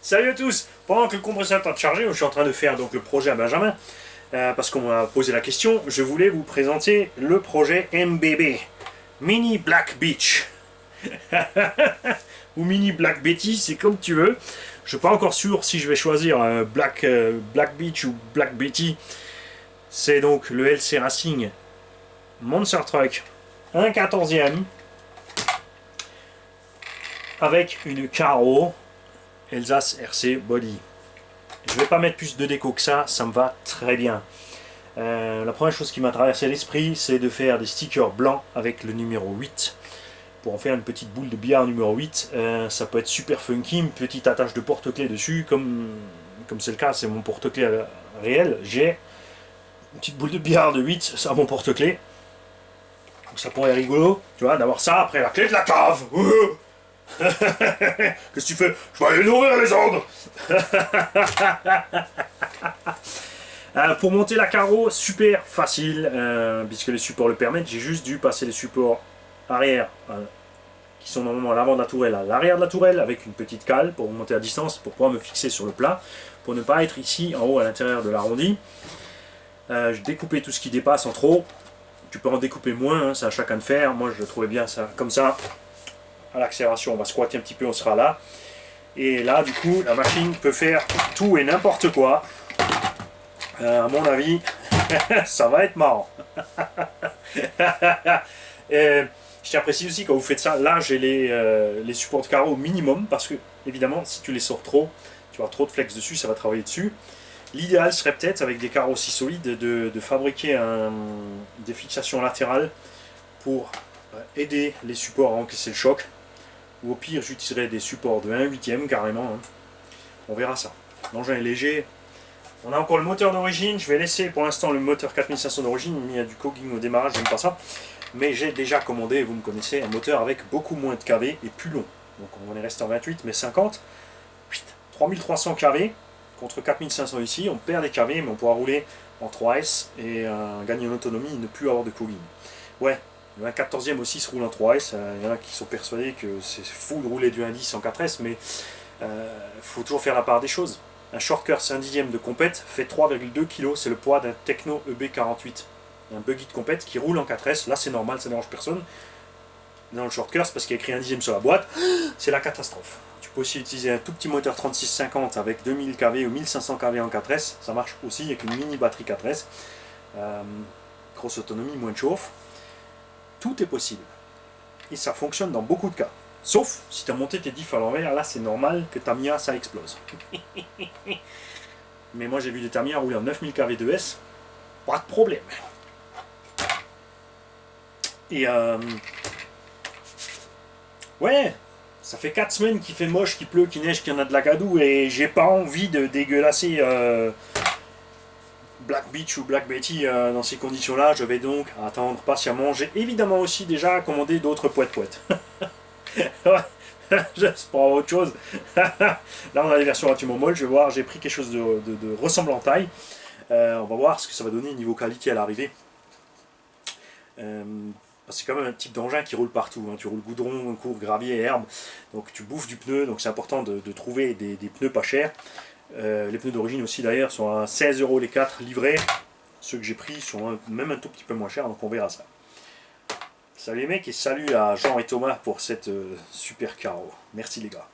Salut à tous. Pendant que le compresseur est en train de charger, je suis en train de faire donc le projet à Benjamin, parce qu'on m'a posé la question, je voulais vous présenter le projet MBB, Mini Black Beach. Ou Mini Black Betty, c'est comme tu veux. Je ne suis pas encore sûr si je vais choisir Black Beach ou Black Betty. C'est donc le LC Racing Monster Truck 1/14e avec une carreau Elsace RC Body. Je vais pas mettre plus de déco que ça me va très bien. La première chose qui m'a traversé l'esprit, c'est de faire des stickers blancs avec le numéro 8. Pour en faire une petite boule de billard numéro 8, ça peut être super funky, une petite attache de porte-clés dessus, comme c'est le cas, c'est mon porte-clés réel. J'ai une petite boule de billard de 8 à mon porte-clés. Donc ça pourrait être rigolo, tu vois, d'avoir ça après la clé de la cave. Qu'est-ce que tu fais? Je vais aller nourrir les ordres. Pour monter la carreau, super facile, puisque les supports le permettent. J'ai juste dû passer les supports arrière, qui sont normalement à l'avant de la tourelle, à l'arrière de la tourelle, avec une petite cale pour monter à distance, pour pouvoir me fixer sur le plat, pour ne pas être ici en haut à l'intérieur de l'arrondi. J'ai découpé tout ce qui dépasse en trop. Tu peux en découper moins, hein, c'est à chacun de faire. Moi je trouvais bien ça comme ça. À l'accélération, on va squatter un petit peu, on sera là. Et là, du coup, la machine peut faire tout et n'importe quoi. À mon avis, ça va être marrant. Je tiens à préciser aussi, quand vous faites ça, là, j'ai les supports de carreau au minimum, parce que, évidemment, si tu les sors trop, tu vas avoir trop de flex dessus, ça va travailler dessus. L'idéal serait peut-être, avec des carreaux aussi solides, de fabriquer des fixations latérales pour aider les supports à encaisser le choc. Ou au pire, j'utiliserai des supports de 1/8 carrément. Hein. On verra ça. L'engin est léger. On a encore le moteur d'origine. Je vais laisser pour l'instant le moteur 4500 d'origine. Il y a du cogging au démarrage, j'aime pas ça. Mais j'ai déjà commandé, vous me connaissez, un moteur avec beaucoup moins de kV et plus long. Donc on va rester en 28, mais 50. 3300 kV contre 4500 ici. On perd des kV, mais on pourra rouler en 3S et gagner en autonomie et ne plus avoir de cogging. Ouais. Le 1/14e aussi se roule en 3S, il y en a qui sont persuadés que c'est fou de rouler du 1/10 en 4S, mais il faut toujours faire la part des choses. Un short c'est 1/10 de compète, fait 3,2 kg, c'est le poids d'un Techno EB48. Un buggy de compète qui roule en 4S, là c'est normal, ça ne dérange personne. Dans le short c'est parce qu'il y a écrit 1/10 sur la boîte, c'est la catastrophe. Tu peux aussi utiliser un tout petit moteur 3650 avec 2000 kV ou 1500 kV en 4S, ça marche aussi avec une mini batterie 4S. Grosse autonomie, moins de chauffe. Tout est possible. Et ça fonctionne dans beaucoup de cas. Sauf si tu as monté tes diffs à l'envers, là c'est normal que Tamiya ça explose. Mais moi j'ai vu des Tamiya rouler en 9000 kV 2S, pas de problème. Et ouais, ça fait 4 semaines qu'il fait moche, qu'il pleut, qu'il neige, qu'il y en a de la gadoue et j'ai pas envie de dégueulasser Black Beach ou Black Betty dans ces conditions-là, je vais donc attendre patiemment. J'ai évidemment aussi déjà commandé d'autres poètes. J'espère autre chose. Là, on a les versions relativement molles. Je vais voir, j'ai pris quelque chose de ressemblant en taille. On va voir ce que ça va donner niveau qualité à l'arrivée. Parce que c'est quand même un type d'engin qui roule partout. Hein. Tu roules goudron, cours, gravier, herbe. Donc tu bouffes du pneu. Donc c'est important de trouver des pneus pas chers. Les pneus d'origine aussi d'ailleurs sont à 16 € les 4 livrés. Ceux que j'ai pris sont même un tout petit peu moins chers, donc on verra ça. Salut les mecs et salut à Jean et Thomas pour cette super carreau. Merci les gars.